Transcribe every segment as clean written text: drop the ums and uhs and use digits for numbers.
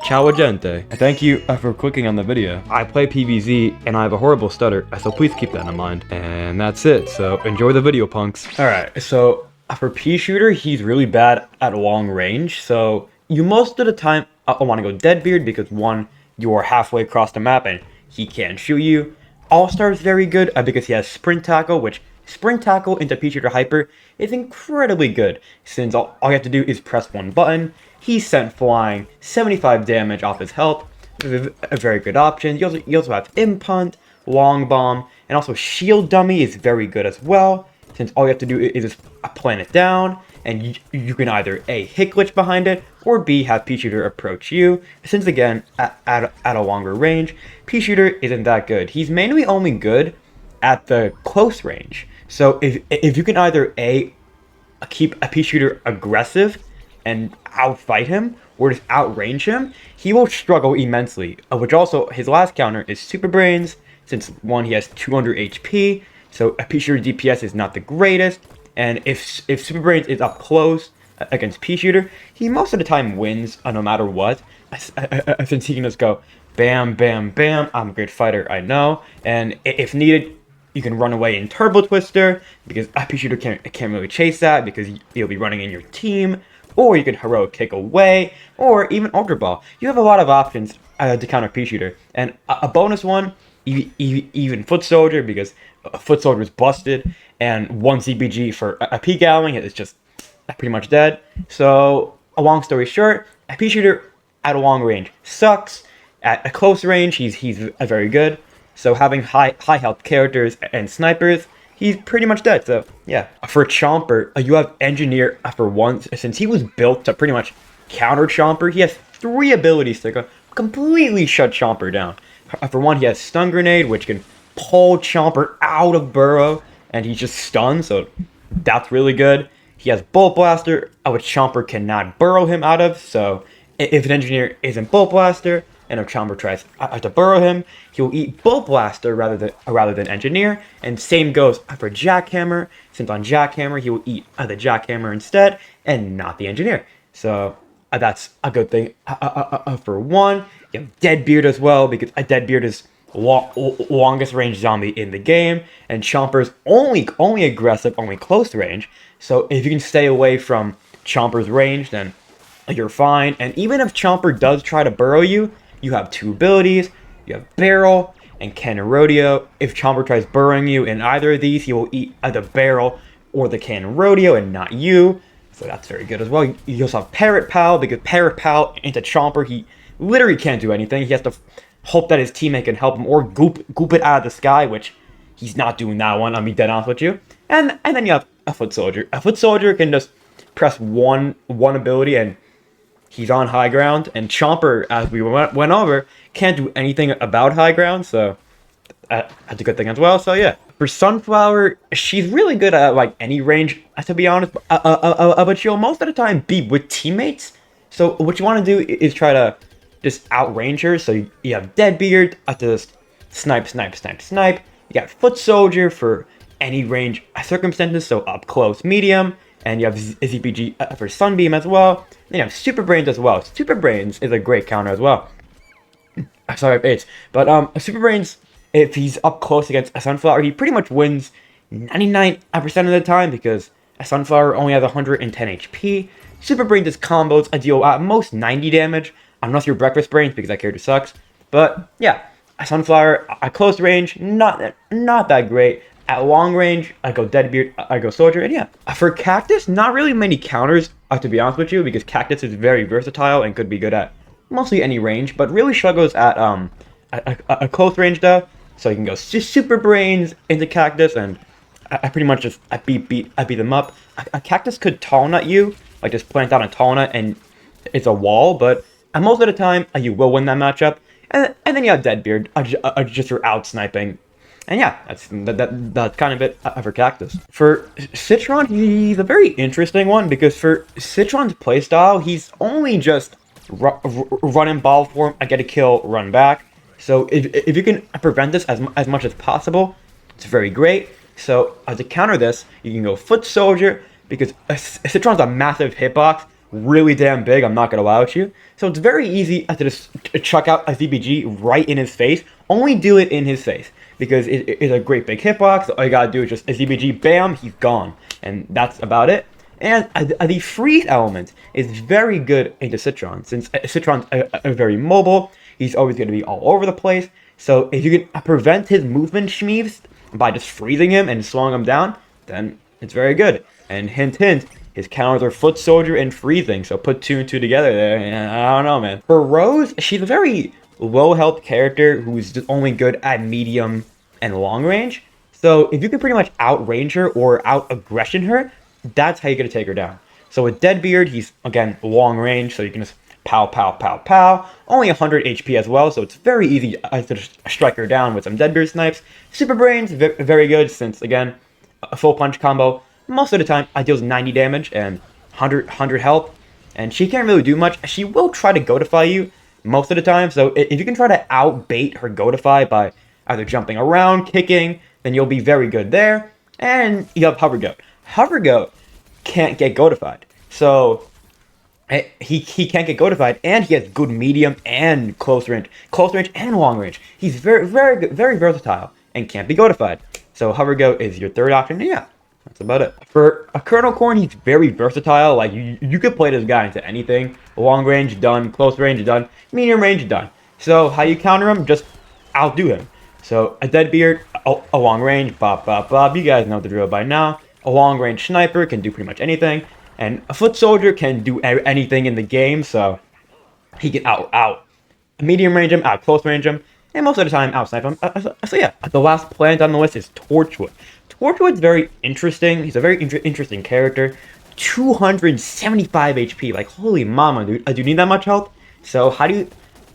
Ciao gente. Thank you for clicking on the video. I play PvZ and I have a horrible stutter, so please keep that in mind. And that's it, so enjoy the video, punks. Alright, so for Peashooter, he's really bad at long range, so you most of the time want to go deadbeard because one, you are halfway across the map and he can't shoot you. All-Star is very good because he has sprint tackle, which sprint tackle into Peashooter Hyper is incredibly good, since all you have to do is press one button. He's sent flying, 75 damage off his health, a very good option. You also have Imp, Long Bomb, and also Shield Dummy is very good as well, since all you have to do is just plant it down, and you can either A, hit glitch behind it, or B, have Peashooter approach you, since again, at a longer range, Peashooter isn't that good. He's mainly only good at the close range. So if you can either A, keep a Peashooter aggressive and outfight him, or just outrange him, he will struggle immensely. Which also, his last counter is Super Brainz, since one, he has 200 HP, so a Peashooter DPS is not the greatest, and if Super Brainz is up close against Peashooter, he most of the time wins no matter what, since he can just go bam, bam, bam, I'm a great fighter, I know, and if needed, you can run away in Turbo Twister, because a Peashooter can't really chase that, because he'll be running in your team, or you can heroic kick away, or even Ultra Ball. You have a lot of options to counter Peashooter. And a bonus one, even Foot Soldier, because Foot Soldier is busted, and one CBG for a P Gowling is just pretty much dead. So, a long story short, a Peashooter at a long range sucks. At a close range, he's very good. So having high health characters and snipers, he's pretty much dead, so yeah. For Chomper, you have Engineer for once, since he was built to pretty much counter Chomper. He has 3 abilities to completely shut Chomper down. For one, he has Stun Grenade, which can pull Chomper out of burrow, and he's just stunned, so that's really good. He has Bolt Blaster, which Chomper cannot burrow him out of, so if an Engineer isn't Bolt Blaster, and if Chomper tries to burrow him, he will eat Bolt Blaster rather than Engineer. And same goes for Jackhammer, since on Jackhammer he will eat the Jackhammer instead, and not the Engineer. So that's a good thing for one. You have Deadbeard as well, because a Deadbeard is longest range zombie in the game, and Chomper's only aggressive, only close range. So if you can stay away from Chomper's range, then you're fine. And even if Chomper does try to burrow you, you have 2 abilities. You have Barrel and Cannon Rodeo. If Chomper tries burrowing you in either of these, he will eat the Barrel or the Cannon Rodeo and not you. So that's very good as well. You also have Parrot Pal, because Parrot Pal into Chomper, he literally can't do anything. He has to hope that his teammate can help him or goop it out of the sky, which he's not doing that one, I'll be dead honest with you. And then you have a Foot Soldier. A Foot Soldier can just press one ability and he's on high ground, and Chomper, as we went over, can't do anything about high ground, so that's a good thing as well. So yeah, for Sunflower, she's really good at like any range, to be honest, but she'll most of the time be with teammates. So what you want to do is try to just outrange her. So you have Deadbeard to just snipe. You got Foot Soldier for any range circumstances, so up close, medium. And you have ZPG for Sunbeam as well. Then you have Super Brainz as well. Super Brainz is a great counter as well. Sorry, it's. But Super Brainz, if he's up close against a Sunflower, he pretty much wins 99% of the time, because a Sunflower only has 110 HP. Super Brainz's combos deal at most 90 damage, unless you're Breakfast Brainz, because that character sucks. But yeah, a Sunflower at close range, not that great. At long range, I go Deadbeard, I go Soldier, and yeah. For Cactus, not really many counters, to be honest with you, because Cactus is very versatile and could be good at mostly any range, but really struggles at a close range though. So you can go Super Brainz into Cactus, and I pretty much just beat them up. A Cactus could tall nut you, like just plant down a tall nut and it's a wall, but most of the time you will win that matchup. And then you have Deadbeard, just for out sniping. And yeah, that's kind of it for Cactus. For Citron, he's a very interesting one, because for Citron's playstyle, he's only just run in ball form, I get a kill, run back. So if you can prevent this as much as possible, it's very great. So to counter this, you can go Foot Soldier, because Citron's a massive hitbox, really damn big, I'm not gonna lie with you. So it's very easy to just chuck out a ZBG right in his face. Only do it in his face, because it's a great big hitbox. All you gotta do is just a ZBG, bam, he's gone. And that's about it. And the freeze element is very good into Citron, since Citron's very mobile. He's always going to be all over the place. So if you can prevent his movement schmeeves by just freezing him and slowing him down, then it's very good. And hint, hint, his counters are Foot Soldier and freezing. So put 2 and 2 together there. And I don't know, man. For Rose, she's a very low health character who's just only good at medium and long range. So if you can pretty much outrange her or out-aggression her, that's how you're going to take her down. So with Deadbeard, he's, again, long range, so you can just pow, pow, pow, pow. Only 100 HP as well, so it's very easy to just strike her down with some Deadbeard snipes. Super Brainz, very good, since, again, a full punch combo. Most of the time, I deals 90 damage and 100 health, and she can't really do much. She will try to Goatify you most of the time, so if you can try to outbait her Goatify by either jumping around, kicking, then you'll be very good there. And you have Hover Goat. Hover Goat can't get Goatified. So he can't get Goatified, and he has good medium and close range and long range. He's very good, very versatile, and can't be Goatified. So Hover Goat is your third option. And yeah, that's about it. For a Kernel Corn, he's very versatile. Like you could play this guy into anything. Long range done, close range done, medium range done. So how you counter him? Just outdo him. So a Deadbeard, a long range, bop, bop, bop. You guys know the drill by now. A long range sniper can do pretty much anything. And a Foot Soldier can do anything in the game. So he can out medium range him, out close range him. And most of the time out snipe him. So yeah, the last plant on the list is Torchwood. Torchwood's very interesting. He's a very interesting character. 275 HP. Like, holy mama, dude. I do need that much health. So how do you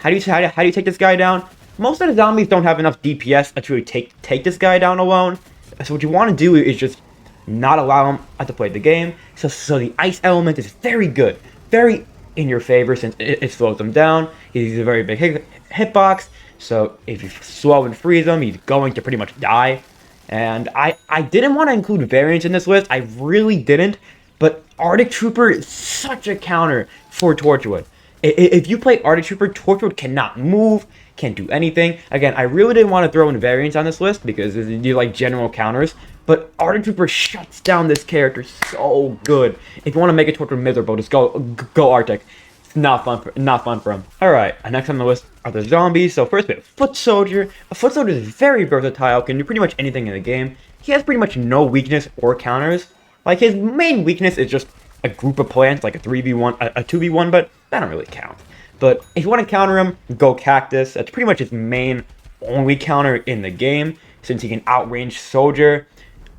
take this guy down? Most of the zombies don't have enough DPS to really take this guy down alone. So what you want to do is just not allow him to play the game. So the ice element is very good, very in your favor, since it slows him down. He's a very big hitbox. So if you slow and freeze him, he's going to pretty much die. And I didn't want to include variants in this list. I really didn't. But Arctic Trooper is such a counter for Torchwood. If you play Arctic Trooper, Torchwood cannot move, can't do anything. Again, I really didn't want to throw in variants on this list because these are like general counters. But Arctic Trooper shuts down this character so good. If you want to make a Torchwood miserable, just go Arctic. It's not fun for him. Alright, next on the list are the zombies. So first we have Foot Soldier. A Foot Soldier is very versatile, can do pretty much anything in the game. He has pretty much no weakness or counters. Like, his main weakness is just a group of plants, like a 3v1, a 2v1, but that don't really count. But if you want to counter him, go Cactus. That's pretty much his main only counter in the game, since he can outrange Soldier.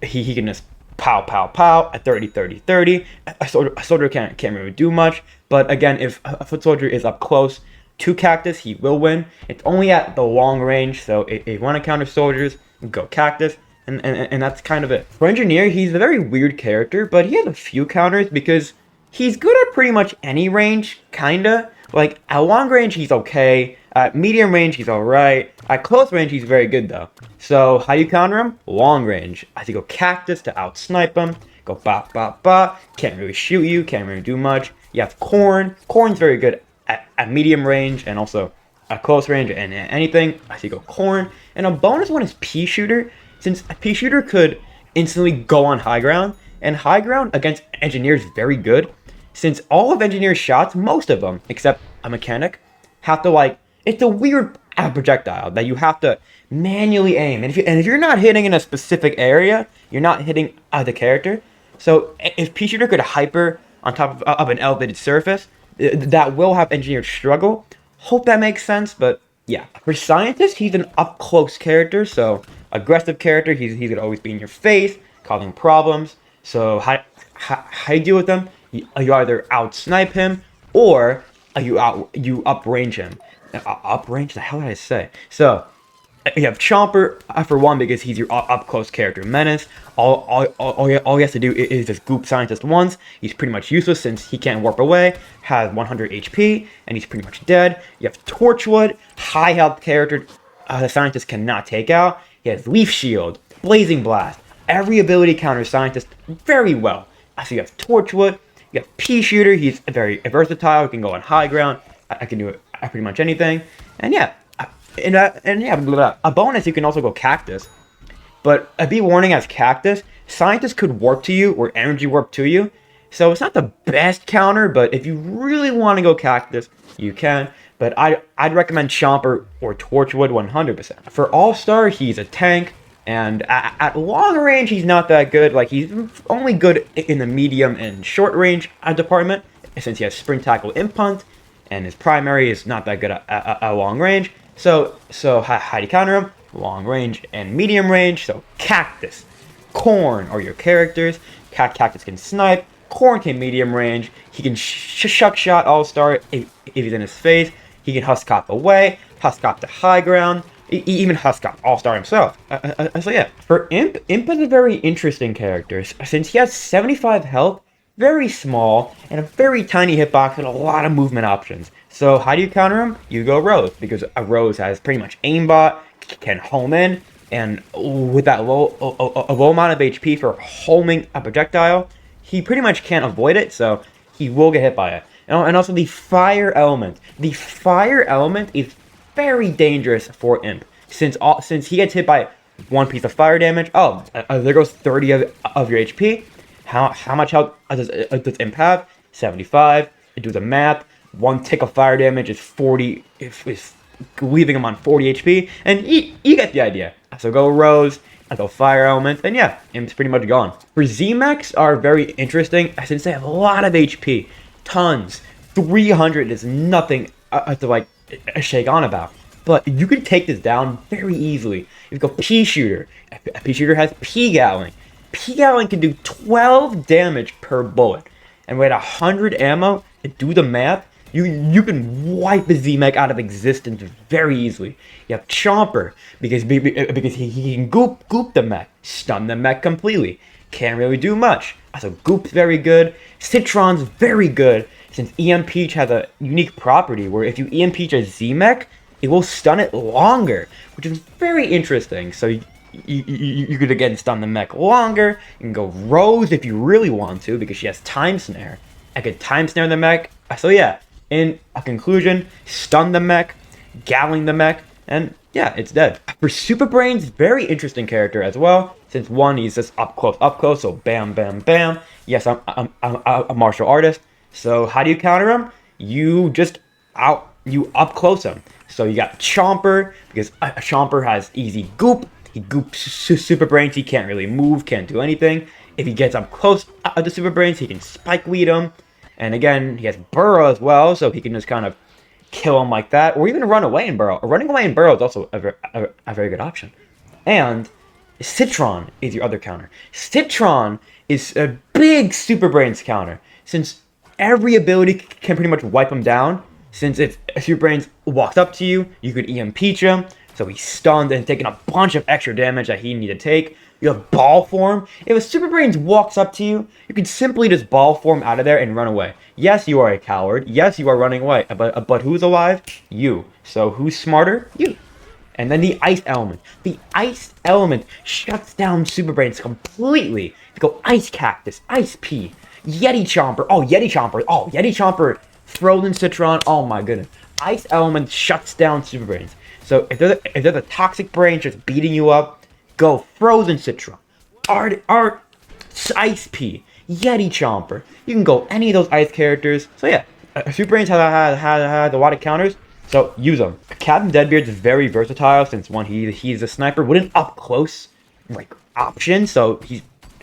He can just pow, pow, pow at 30, 30, 30. A soldier can't really do much. But again, if a Foot Soldier is up close to Cactus, he will win. It's only at the long range, so if you want to counter soldiers, go Cactus. And that's kind of it. For Engineer, he's a very weird character, but he has a few counters because he's good at pretty much any range, kinda. Like, at long range, he's okay. At medium range, he's alright. At close range, he's very good, though. So, how you counter him? Long range. I think go Cactus to out-snipe him. Go bop, bop, bop. Can't really shoot you, can't really do much. You have Corn. Corn's very good at medium range and also at close range and anything. I think go Corn. And a bonus one is Peashooter, since a Peashooter could instantly go on high ground. And high ground against Engineer is very good, since all of Engineer's shots, most of them, except a mechanic, have to, like, it's a weird projectile that you have to manually aim. And if you're not hitting in a specific area, you're not hitting the character. So if Peashooter could hyper on top of an elevated surface, that will have Engineer struggle. Hope that makes sense, but yeah. For Scientist, he's an up-close character, so aggressive character. He's gonna always be in your face, causing problems. So how you deal with them? You either out-snipe him, or you up-range him. Up-range? The hell did I say? So, you have Chomper, for one, because he's your up-close character menace. All he has to do is just goop Scientist once. He's pretty much useless since he can't warp away, has 100 HP, and he's pretty much dead. You have Torchwood, high health character the Scientist cannot take out. He has Leaf Shield, Blazing Blast. Every ability counters Scientist very well. So you have Torchwood. You got Peashooter, he's very versatile, he can go on high ground, I can do pretty much anything. And yeah, a bonus, you can also go Cactus. But be warning, as Cactus, Scientist could warp to you or energy warp to you. So it's not the best counter, but if you really want to go Cactus, you can. But I'd recommend Chomper or Torchwood 100%. For All-Star, he's a tank. And at long range, he's not that good. Like, he's only good in the medium and short range department, since he has Sprint Tackle Imp Punt, and his primary is not that good at long range. So how do you counter him? Long range and medium range. So Cactus, Corn are your characters. Cactus can snipe. Corn can medium range. He can shuck shot All-Star if he's in his face. He can Husk Hop away, Husk Hop to high ground. Even Husk Hop, All-Star himself. So yeah, for Imp is a very interesting character, since he has 75 health, very small, and a very tiny hitbox with a lot of movement options. So how do you counter him? You go Rose, because a Rose has pretty much aimbot, can home in, and with that low amount of HP for homing a projectile, he pretty much can't avoid it, so he will get hit by it. And also the Fire Element. The Fire Element is very dangerous for Imp, since he gets hit by one piece of fire damage. Oh, there goes 30 of your HP. How much health does Imp have? 75. Do the math. One tick of fire damage is 40. Is leaving him on 40 HP, and you get the idea. So go Rose, I go Fire Element, and yeah, Imp's pretty much gone. For Z-Mechs are very interesting, since they have a lot of HP, tons. 300 is nothing to like shake on about. But you can take this down very easily. You go Peashooter. Peashooter has P-Galling. P-Galling can do 12 damage per bullet. And with 100 ammo, and do the math, you can wipe the Z-Mech out of existence very easily. You have Chomper, because he can goop the mech, stun the mech completely. Can't really do much. So Goop's very good. Citron's very good, since EMP has a unique property where if you EMP a Z-Mech, it will stun it longer, which is very interesting. So you could again stun the mech longer. You can go Rose if you really want to, because she has Time Snare. I could Time Snare the mech. So yeah, in a conclusion, stun the mech, galling the mech, and yeah, it's dead. For Super Brainz, very interesting character as well, since one, he's just up close, so bam, bam, bam. Yes, I'm a martial artist. So how do you counter him? You just up close him. So you got Chomper, because Chomper has easy goop. He goops Super Brainz, he can't really move, can't do anything. If he gets up close to Super Brainz, he can spike lead him. And again, he has Burrow as well, so he can just kind of kill him like that, or even run away in Burrow. Running away in Burrow is also a very good option. And Citron is your other counter. Citron is a big Super Brainz counter, since every ability can pretty much wipe him down. Since if Super Brainz walks up to you, you could EMP him, so he's stunned and taking a bunch of extra damage that he needed to take. You have Ball Form. If a Super Brainz walks up to you, you can simply just Ball Form out of there and run away. Yes, you are a coward. Yes, you are running away. But who's alive? You. So who's smarter? You. And then the Ice Element. The Ice Element shuts down Super Brainz completely. You go Ice Cactus, Ice Pea, Yeti Chomper. Oh, Yeti Chomper. Oh, Yeti Chomper. Frozen Citron. Oh my goodness. Ice Element shuts down Super Brainz. So if there's a toxic brain just beating you up, go Frozen Citron, Ice Pea, Yeti Chomper. You can go any of those ice characters. So yeah, Super Brainz has a lot of counters, so use them. Captain Deadbeard is very versatile, since one, he's a sniper with an up close like option, so he's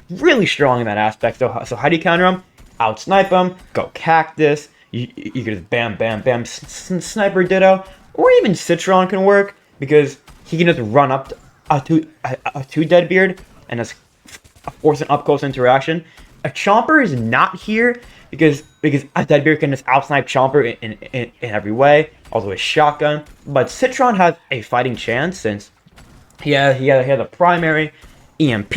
really strong in that aspect. So how do you counter him? Out snipe him. Go Cactus. You can just bam, bam, bam, sniper ditto, or even Citron can work, because he can just run up to Deadbeard and just force an up close interaction. A Chomper is not here because a Deadbeard can just outsnipe Chomper in every way, also a shotgun. But Citron has a fighting chance, since he has a primary, EMP,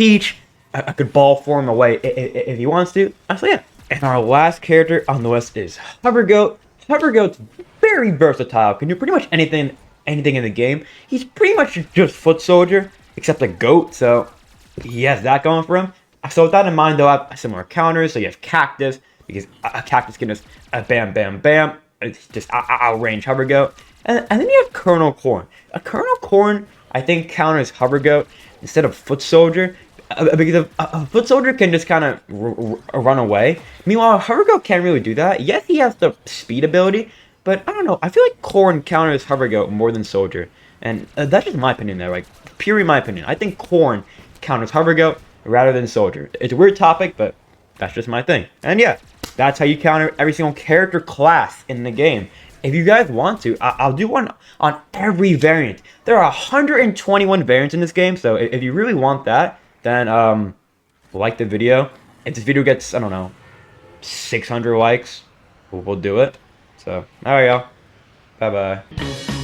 I could Ball Form away if he wants to. So yeah. And our last character on the list is Hovergoat. Hovergoat's very versatile, can do pretty much anything in the game. He's pretty much just foot soldier, except a goat, so he has that going for him. So with that in mind, though, I have similar counters. So you have Cactus, because a Cactus can just bam, bam, bam, it's just outrange Hover Goat. And then you have Kernel Corn. A Kernel Corn, I think, counters Hover Goat instead of Foot Soldier, because a Foot Soldier can just kind of run away. Meanwhile, Hover Goat can't really do that. Yes, he has the speed ability, but I don't know. I feel like Corn counters Hover Goat more than Soldier. And that's just my opinion there, like, purely my opinion. I think Corn counters Hover Goat rather than Soldier. It's a weird topic, but that's just my thing. And yeah, that's how you counter every single character class in the game. If you guys want to, I'll do one on every variant. There are 121 variants in this game, so if you really want that, then like the video. If this video gets, I don't know, 600 likes, we'll do it. So, there we go. Bye-bye.